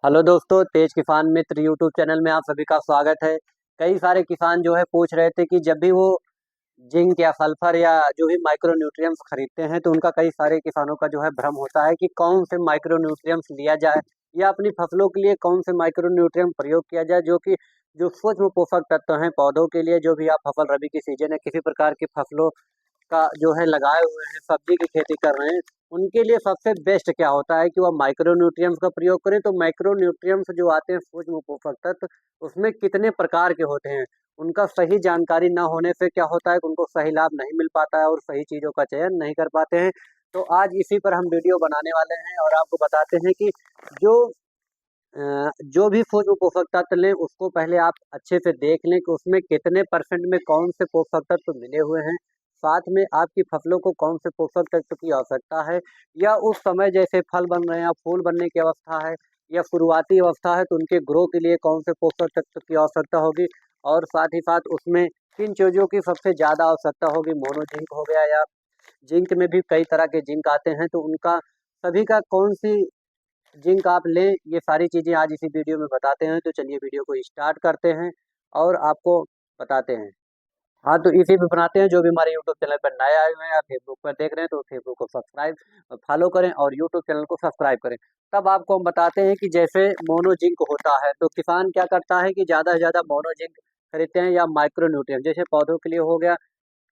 Hello दोस्तों, तेज किसान मित्र YouTube channel में आप सभी का स्वागत है। कई सारे किसान जो है पूछ रहे थे कि जब भी वो जिंक या सल्फर या जो भी माइक्रो न्यूट्रिएंट्स खरीदते हैं तो उनका कई सारे किसानों का जो है भ्रम होता है कि कौन से माइक्रो न्यूट्रिएंट्स लिया जाए या अपनी फसलों के लिए कौन से माइक्रो न्यूट्रिएंट प्रयोग किया जाए, जो कि जो सूक्ष्म पोषक तत्व हैं पौधों के लिए। जो भी आप फसल रबी की सीजन है किसी प्रकार की फसलों का जो है लगाए हुए हैं, सब्जी की खेती कर रहे हैं, उनके लिए सबसे बेस्ट क्या होता है कि वह माइक्रो न्यूट्रिएंट्स का प्रयोग करें। तो माइक्रो न्यूट्रिएंट्स जो आते हैं सूक्ष्म पोषक तत्व, उसमें कितने प्रकार के होते हैं, उनका सही जानकारी ना होने से क्या होता है कि उनको सही लाभ नहीं मिल पाता है और सही चीज़ों का चयन नहीं कर पाते हैं। तो आज इसी पर हम वीडियो बनाने वाले हैं और आपको बताते हैं कि जो जो भी सूक्ष्म पोषक तत्व लें उसको पहले आप अच्छे से देख लें कि उसमें कितने परसेंट में कौन से पोषक तत्व मिले हुए हैं। साथ में आपकी फसलों को कौन से पोषक तत्व की आवश्यकता है, या उस समय जैसे फल बन रहे हैं या फूल बनने की अवस्था है या शुरुआती अवस्था है तो उनके ग्रो के लिए कौन से पोषक तत्व की आवश्यकता होगी। और साथ ही साथ उसमें किन चीज़ों की सबसे ज़्यादा आवश्यकता होगी। मोनो जिंक हो गया या जिंक में भी कई तरह के जिंक आते हैं, तो उनका सभी का कौन सी जिंक आप लें, ये सारी चीज़ें आज इसी वीडियो में बताते हैं। तो चलिए वीडियो को स्टार्ट करते हैं और आपको बताते हैं। हाँ, तो इसी पे बनाते हैं। जो भी हमारे यूट्यूब चैनल पर नए आए हुए हैं या फेसबुक पर देख रहे हैं तो फेसबुक को सब्सक्राइब फॉलो करें और यूट्यूब चैनल को सब्सक्राइब करें। तब आपको हम बताते हैं कि जैसे मोनो जिंक होता है तो किसान क्या करता है कि ज़्यादा से ज़्यादा मोनो जिंक खरीदते हैं, या माइक्रो न्यूट्रिएंट जैसे पौधों के लिए हो गया।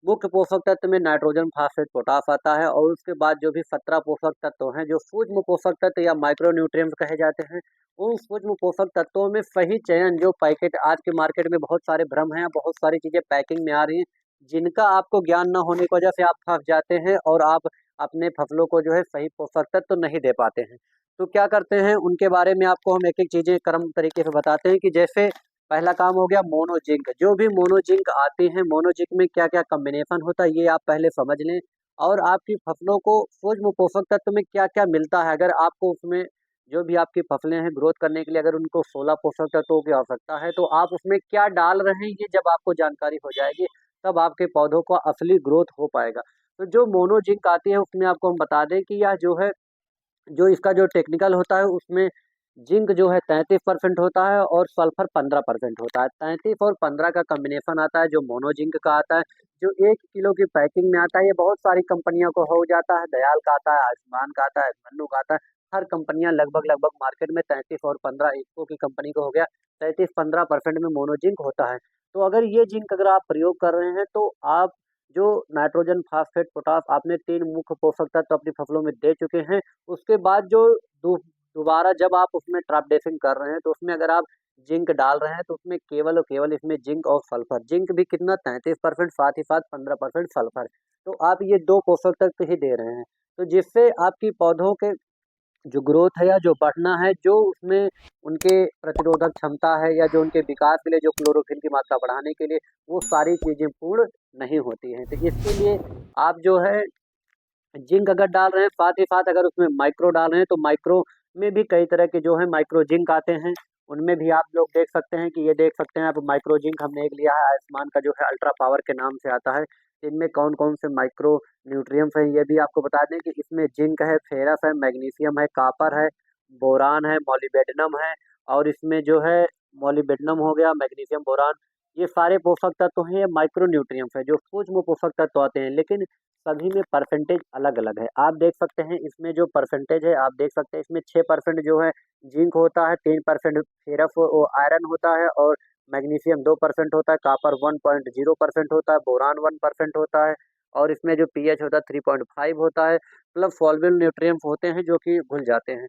मुख्य पोषक तत्व में नाइट्रोजन, फास्फोरस, पोटास आता है और उसके बाद जो भी 17 पोषक तत्व हैं जो सूक्ष्म पोषक तत्व या माइक्रो न्यूट्रिएंट्स कहे जाते हैं, उन सूक्ष्म पोषक तत्वों में सही चयन जो पैकेट आज के मार्केट में बहुत सारे भ्रम हैं, बहुत सारी चीजें पैकिंग में आ रही हैं जिनका आपको ज्ञान न होने की वजह से आप फंस जाते हैं और आप अपने फसलों को जो है सही पोषक तत्व नहीं दे पाते हैं। तो क्या करते हैं उनके बारे में आपको हम एक एक चीजें क्रम तरीके से बताते हैं कि जैसे पहला काम हो गया मोनो जिंक। जो भी मोनो जिंक आती है, मोनो जिंक में क्या क्या कम्बिनेशन होता है ये आप पहले समझ लें। और आपकी फसलों को सूक्ष्म पोषक तत्व में क्या क्या मिलता है, अगर आपको उसमें जो भी आपकी फसलें हैं ग्रोथ करने के लिए अगर उनको 16 पोषक तत्वों की आवश्यकता है तो आप उसमें क्या डाल रहे हैं, ये जब आपको जानकारी हो जाएगी तब आपके पौधों का असली ग्रोथ हो पाएगा। तो जो मोनो जिंक आती है उसमें आपको हम बता दें कि यह जो है, जो इसका जो टेक्निकल होता है उसमें जिंक जो है 33% होता है और सल्फर 15% होता है। 33 और 15 का कॉम्बिनेशन आता है जो मोनो जिंक का आता है, जो 1 किलो की पैकिंग में आता है। ये बहुत सारी कंपनियों को हो जाता है, दयाल का आता है, आयुष्मान का आता है, मन्नू का आता है। हर कंपनियां लगभग लगभग मार्केट में 33 और 15, इको की कंपनी को हो गया 33-15% में मोनो जिंक होता है। तो अगर ये जिंक अगर आप प्रयोग कर रहे हैं तो आप जो नाइट्रोजन, फास्फेट, पोटास आपने 3 मुख्य पोषक तत्व अपनी फसलों में दे चुके हैं। उसके बाद जो दोबारा जब आप उसमें ट्रैप ड्रेसिंग कर रहे हैं तो उसमें अगर आप जिंक डाल रहे हैं तो उसमें केवल और केवल इसमें जिंक और सल्फर, जिंक भी कितना 33%, साथ ही साथ 15% सल्फर। तो आप ये दो पोषक तत्व ही दे रहे हैं, तो जिससे आपकी पौधों के जो ग्रोथ है या जो बढ़ना है, जो उसमें उनके प्रतिरोधक क्षमता है या जो उनके विकास के लिए जो क्लोरोफिल की मात्रा बढ़ाने के लिए वो सारी चीजें पूर्ण नहीं होती हैं। तो इसके लिए आप जो है जिंक अगर डाल रहे हैं, साथ ही साथ अगर उसमें माइक्रो डाल रहे हैं तो माइक्रो में भी कई तरह के जो है माइक्रो जिंक आते हैं। उनमें भी आप लोग देख सकते हैं कि ये देख सकते हैं आप माइक्रो जिंक हमने एक लिया है आयुष्मान का जो है अल्ट्रा पावर के नाम से आता है। इनमें कौन कौन से माइक्रो न्यूट्रिएंट्स हैं ये भी आपको बता दें कि इसमें जिंक है, फेरस है, मैग्नीशियम है, कापर है, बोरान है, मॉलिबेडनम है। और इसमें जो है मॉलिबेडनम हो गया, मैग्नीशियम, बोरान, ये सारे पोषक तत्व हैं, ये माइक्रो न्यूट्रिएंट्स है जो सूक्ष्म पोषक तत्व आते हैं, लेकिन सभी में परसेंटेज अलग अलग है। आप देख सकते हैं इसमें जो परसेंटेज है, आप देख सकते हैं इसमें 6% जो है जिंक होता है, 3% फेरस आयरन होता है और मैग्नीशियम 2% होता है, कापर 1.0% होता है, बोरान 1% होता है और इसमें जो पीएच होता है 3.5 होता है। प्लस सॉल्युबल न्यूट्रिएंट्स होते हैं जो कि घुल जाते हैं।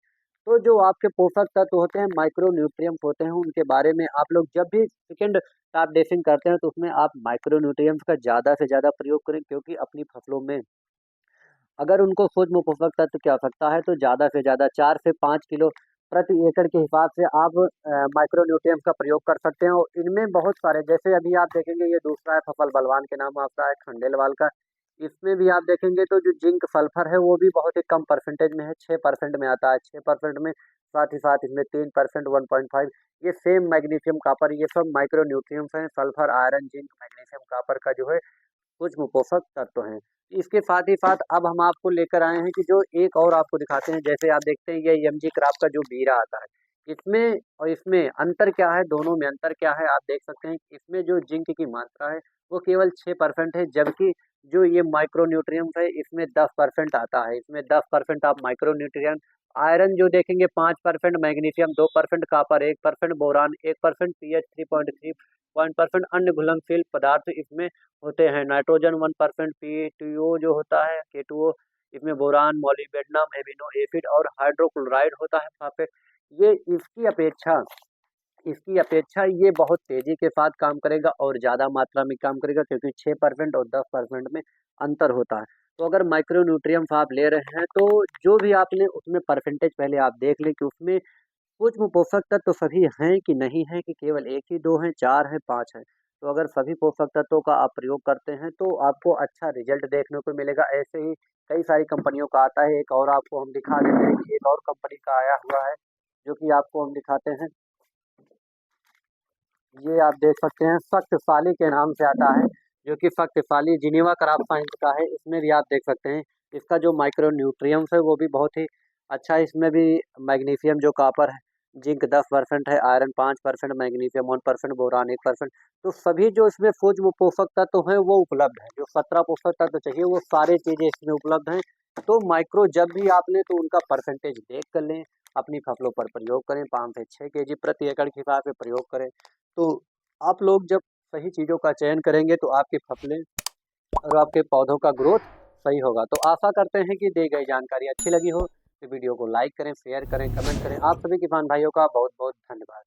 तो जो आपके पोषक तत्व होते हैं माइक्रो न्यूट्रिएंट्स होते हैं, उनके बारे में आप लोग जब भी सेकंड आप ड्रेसिंग करते हैं तो उसमें आप माइक्रो न्यूट्रिएंट्स का ज़्यादा से ज़्यादा प्रयोग करें, क्योंकि अपनी फसलों में अगर उनको सूक्ष्म पोषक तत्व की आवश्यकता है तो ज़्यादा से ज़्यादा 4 से 5 किलो प्रति एकड़ के हिसाब से आप माइक्रो न्यूट्रिएंट्स का प्रयोग कर सकते हैं। और इनमें बहुत सारे, जैसे अभी आप देखेंगे ये दूसरा है फसल बलवान के नाम आता है खंडेलवाल का। इसमें भी आप देखेंगे तो जो जिंक सल्फर है वो भी बहुत ही कम परसेंटेज में है, 6% में आता है, 6% में। साथ ही साथ इसमें 3%, 1.5, ये सेम मैग्नीशियम, कापर, ये सब माइक्रो न्यूट्रिएंट्स हैं। Sulphur, iron, zinc, magnesium, copper का जो है सूक्ष्म पोषक तत्व हैं। इसके साथ ही साथ अब हम आपको लेकर आए हैं कि जो एक और आपको दिखाते हैं, जैसे आप देखते हैं ये एमजी क्राफ्ट का जो बीरा आता है। इसमें और इसमें अंतर क्या है, दोनों में अंतर क्या है आप देख सकते हैं। इसमें जो जिंक की मात्रा है वो केवल 6% है, जबकि जो ये माइक्रो न्यूट्रिएंट्स है इसमें 10% आता है। इसमें 10% आप माइक्रो न्यूट्रिएंट, आयरन जो देखेंगे 5%, मैग्नीशियम 2%, कॉपर 1%, बोरान 1%, पीएच 3.3% अन्य घुलनशील पदार्थ इसमें होते हैं। नाइट्रोजन 1%, पीटीओ जो होता है के2ओ, इसमें बोरान, मॉलिब्डेनम, एमिनो एसिड और हाइड्रोक्लोराइड होता है फॉस्फेट। ये इसकी अपेक्षा ये बहुत तेजी के साथ काम करेगा और ज़्यादा मात्रा में काम करेगा, क्योंकि 6% और 10% में अंतर होता है। तो अगर माइक्रो न्यूट्रिएंट्स आप ले रहे हैं तो जो भी आप लें उसमें परसेंटेज पहले आप देख लें कि उसमें सूक्ष्म पोषक तत्व सभी हैं कि नहीं है, कि केवल 1 ही 2 हैं, 4 हैं, 5 हैं। तो अगर सभी पोषक तत्वों का आप प्रयोग करते हैं तो आपको अच्छा रिजल्ट देखने को मिलेगा। ऐसे ही कई सारी कंपनियों का आता है। एक और आपको हम दिखा देते हैं कि एक और कंपनी का आया हुआ है, जो कि आपको हम दिखाते हैं। ये आप देख सकते हैं, शक्तिशाली के नाम से आता है, जो कि शक्तिशाली जिनेवा क्रॉप साइंस का है। इसमें भी आप देख सकते हैं, इसका जो माइक्रो न्यूट्रिएंट्स है वो भी बहुत ही अच्छा है। इसमें भी मैग्नीशियम जो कॉपर है, जिंक 10% है, आयरन 5%, मैग्नीशियम 1%, बोरान 1%। तो सभी जो इसमें सूक्ष्म पोषक तत्व हैं वो उपलब्ध है। जो 17 पोषक तत्व चाहिए वो सारे चीज़ें इसमें उपलब्ध हैं। तो माइक्रो जब भी आप लें तो उनका परसेंटेज देख कर लें, अपनी फसलों पर प्रयोग करें। 5 से 6 केजी प्रति एकड़ के हिसाब से प्रयोग करें। तो आप लोग जब सही चीज़ों का चयन करेंगे तो आपकी फसलें और आपके पौधों का ग्रोथ सही होगा। तो आशा करते हैं कि दी गई जानकारी अच्छी लगी हो, तो वीडियो को लाइक करें, शेयर करें, कमेंट करें। आप सभी किसान भाइयों का बहुत बहुत धन्यवाद।